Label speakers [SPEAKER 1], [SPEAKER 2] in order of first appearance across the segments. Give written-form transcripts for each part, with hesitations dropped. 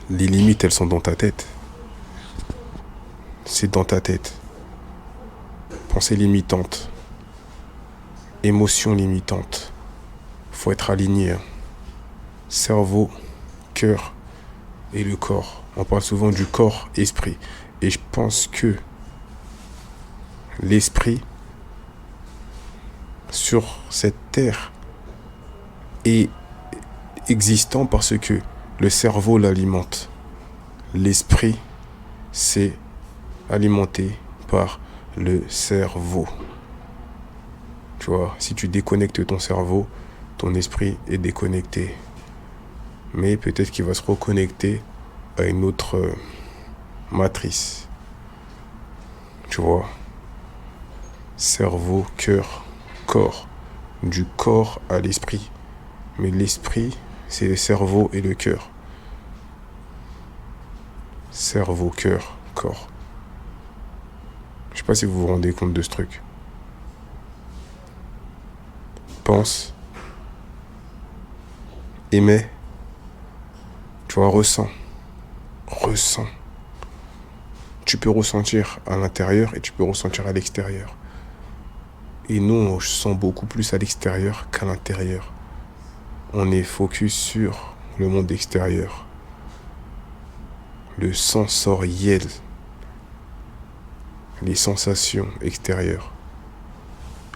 [SPEAKER 1] Les limites, elles sont dans ta tête. C'est dans ta tête. Pensée limitante. Émotion limitante. Faut être aligné. Hein. Cerveau, cœur et le corps. On parle souvent du corps, esprit. Et je pense que l'esprit, sur cette terre, est existant parce que le cerveau l'alimente. L'esprit, c'est alimenté par le cerveau. Tu vois, si tu déconnectes ton cerveau, ton esprit est déconnecté. Mais peut-être qu'il va se reconnecter à une autre matrice. Tu vois, cerveau, cœur, corps. Du corps à l'esprit. Mais l'esprit, c'est le cerveau et le cœur. Cerveau, cœur, corps. Je sais pas si vous vous rendez compte de ce truc. Pense, émet, tu vois, ressens. Ressens. Tu peux ressentir à l'intérieur et tu peux ressentir à l'extérieur. Et nous, on sent beaucoup plus à l'extérieur qu'à l'intérieur. On est focus sur le monde extérieur. Le sensoriel. Les sensations extérieures.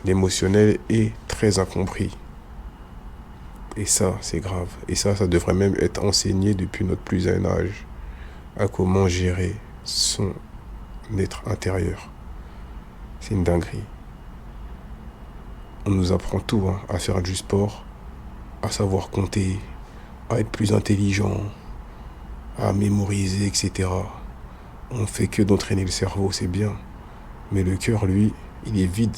[SPEAKER 1] L'émotionnel est très incompris. Et ça, c'est grave. Et ça devrait même être enseigné depuis notre plus jeune âge. À comment gérer son être intérieur. C'est une dinguerie. On nous apprend tout, hein, à faire du sport, à savoir compter, à être plus intelligent, à mémoriser, etc. On fait que d'entraîner le cerveau, c'est bien. Mais le cœur, lui, il est vide.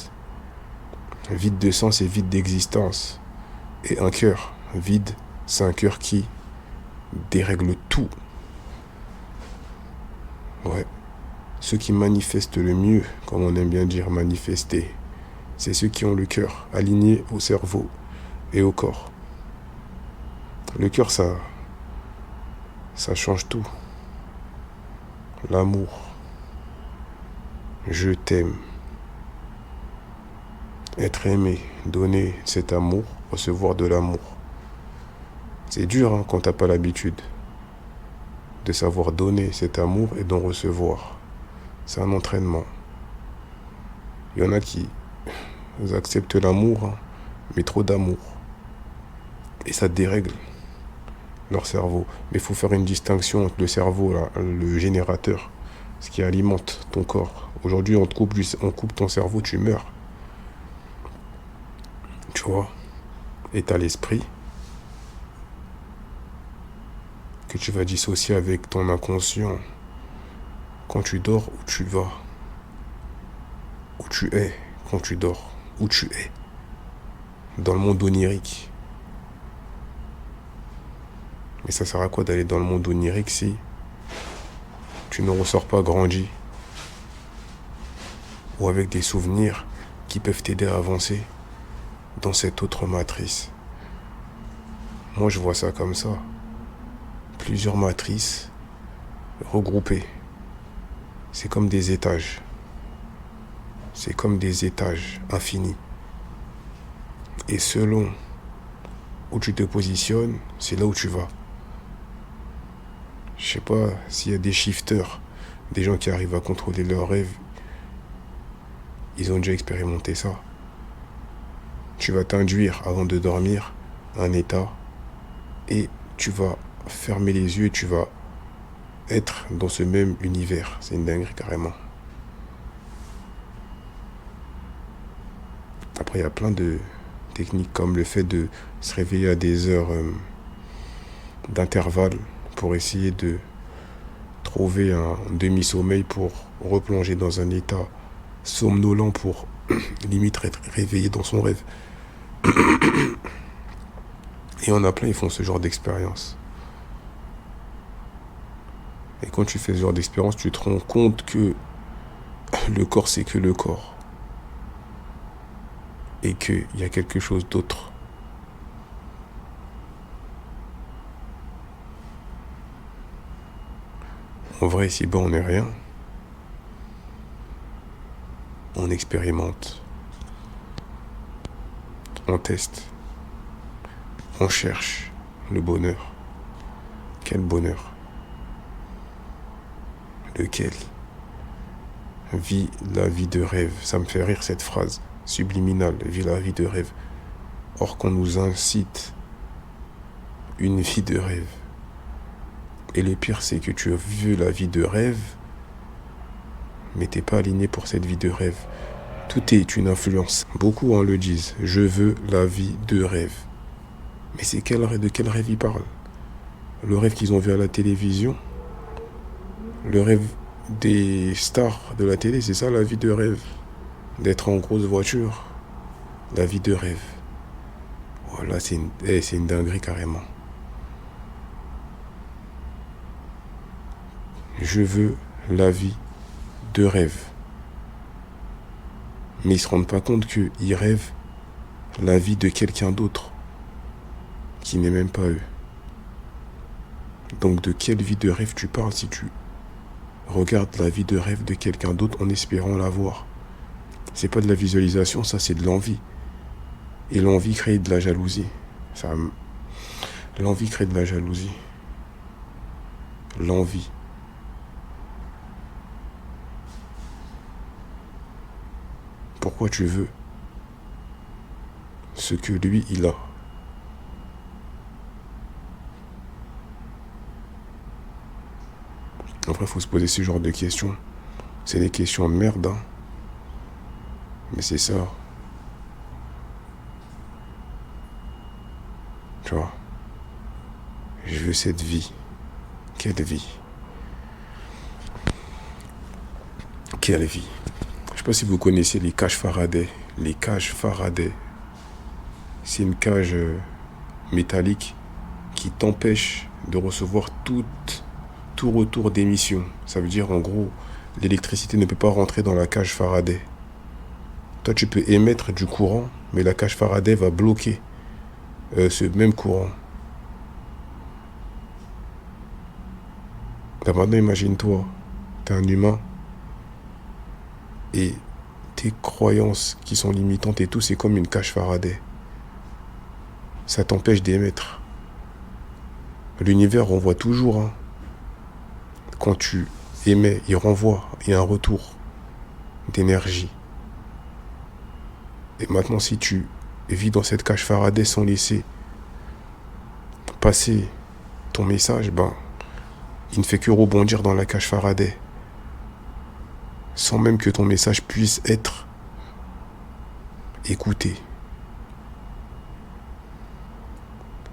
[SPEAKER 1] Vide de sens et vide d'existence. Et un cœur vide, c'est un cœur qui dérègle tout. Ouais. Ceux qui manifestent le mieux, comme on aime bien dire manifester, c'est ceux qui ont le cœur aligné au cerveau et au corps. Le cœur, ça change tout. L'amour. Je t'aime. Être aimé, donner cet amour, recevoir de l'amour. C'est dur, hein, quand t'as pas l'habitude de savoir donner cet amour et d'en recevoir. C'est un entraînement. Il y en a qui acceptent l'amour, hein, mais trop d'amour. Et ça dérègle leur cerveau. Mais il faut faire une distinction entre le cerveau, là, le générateur, ce qui alimente ton corps. Aujourd'hui, on coupe ton cerveau, tu meurs. Tu vois. Et t'as l'esprit que tu vas dissocier avec ton inconscient. Quand tu dors, où tu vas. Où tu es quand tu dors. Où tu es. Dans le monde onirique. Mais ça sert à quoi d'aller dans le monde onirique si tu ne ressors pas grandi ou avec des souvenirs qui peuvent t'aider à avancer dans cette autre matrice. Moi, je vois ça comme ça. Plusieurs matrices regroupées. C'est comme des étages. C'est comme des étages infinis. Et selon où tu te positionnes, c'est là où tu vas. Je sais pas s'il y a des shifters, des gens qui arrivent à contrôler leurs rêves. Ils ont déjà expérimenté ça. Tu vas t'induire avant de dormir un état et tu vas fermer les yeux et tu vas être dans ce même univers. C'est une dinguerie carrément. Après, il y a plein de techniques comme le fait de se réveiller à des heures d'intervalle pour essayer de trouver un demi-sommeil pour replonger dans un état somnolent pour limite être réveillé dans son rêve. Et on a plein, ils font ce genre d'expérience. Et quand tu fais ce genre d'expérience, tu te rends compte que le corps, c'est que le corps. Et qu'il y a quelque chose d'autre. En vrai, ici-bas, on n'est rien. On expérimente. On teste. On cherche le bonheur. Quel bonheur? Lequel? Vis la vie de rêve. Ça me fait rire cette phrase subliminale. Vis la vie de rêve. Or qu'on nous incite une vie de rêve. Et le pire, c'est que tu as vu la vie de rêve, mais t'es pas aligné pour cette vie de rêve. Tout est une influence. Beaucoup le disent. Je veux la vie de rêve. Mais c'est de quel rêve ils parlent? Le rêve qu'ils ont vu à la télévision? Le rêve des stars de la télé, c'est ça la vie de rêve? D'être en grosse voiture? La vie de rêve. Voilà, c'est une dinguerie carrément. Je veux la vie de rêve. Mais ils se rendent pas compte qu'ils rêvent la vie de quelqu'un d'autre qui n'est même pas eux. Donc de quelle vie de rêve tu parles si tu regardes la vie de rêve de quelqu'un d'autre en espérant la voir? C'est pas de la visualisation, ça c'est de l'envie. Et l'envie crée de la jalousie. L'envie crée de la jalousie. L'envie. Pourquoi tu veux ce que lui, il a? En vrai, il faut se poser ce genre de questions. C'est des questions de merde, hein. Mais c'est ça. Tu vois? Je veux cette vie. Quelle vie? Quelle vie? Je sais pas si vous connaissez les cages Faraday. Les cages Faraday. C'est une cage métallique qui t'empêche de recevoir tout retour d'émission. Ça veut dire en gros, l'électricité ne peut pas rentrer dans la cage Faraday. Toi, tu peux émettre du courant, mais la cage Faraday va bloquer ce même courant. Là, maintenant, imagine-toi, t'es un humain et tes croyances qui sont limitantes et tout, c'est comme une cage Faraday. Ça t'empêche d'émettre. L'univers renvoie toujours. Hein. Quand tu émets, il renvoie. Il y a un retour d'énergie. Et maintenant, si tu vis dans cette cage Faraday sans laisser passer ton message, il ne fait que rebondir dans la cage Faraday. Sans même que ton message puisse être écouté.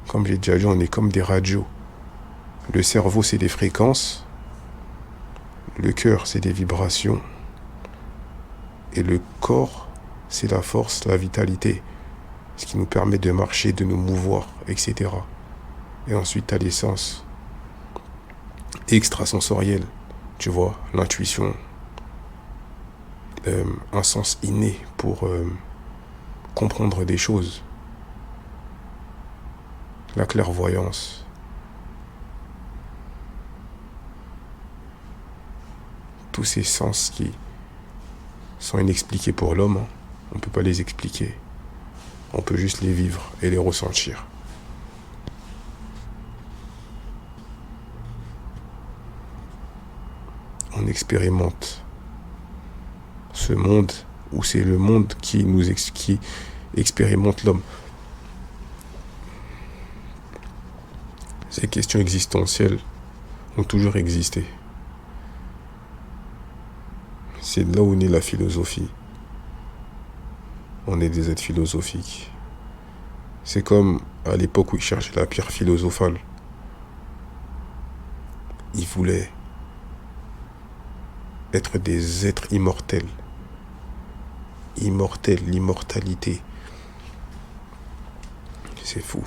[SPEAKER 1] Comme j'ai déjà dit, on est comme des radios. Le cerveau, c'est des fréquences. Le cœur, c'est des vibrations. Et le corps, c'est la force, la vitalité. Ce qui nous permet de marcher, de nous mouvoir, etc. Et ensuite, tu as les sens extrasensoriels. Tu vois, l'intuition. Un sens inné pour comprendre des choses. La clairvoyance. Tous ces sens qui sont inexpliqués pour l'homme, on ne peut pas les expliquer. On peut juste les vivre et les ressentir. On expérimente ce monde où c'est le monde qui expérimente l'homme. Ces questions existentielles ont toujours existé. C'est là où naît la philosophie. On est des êtres philosophiques. C'est comme à l'époque où ils cherchaient la pierre philosophale. Ils voulaient être des êtres immortels. Immortels, l'immortalité. C'est fou.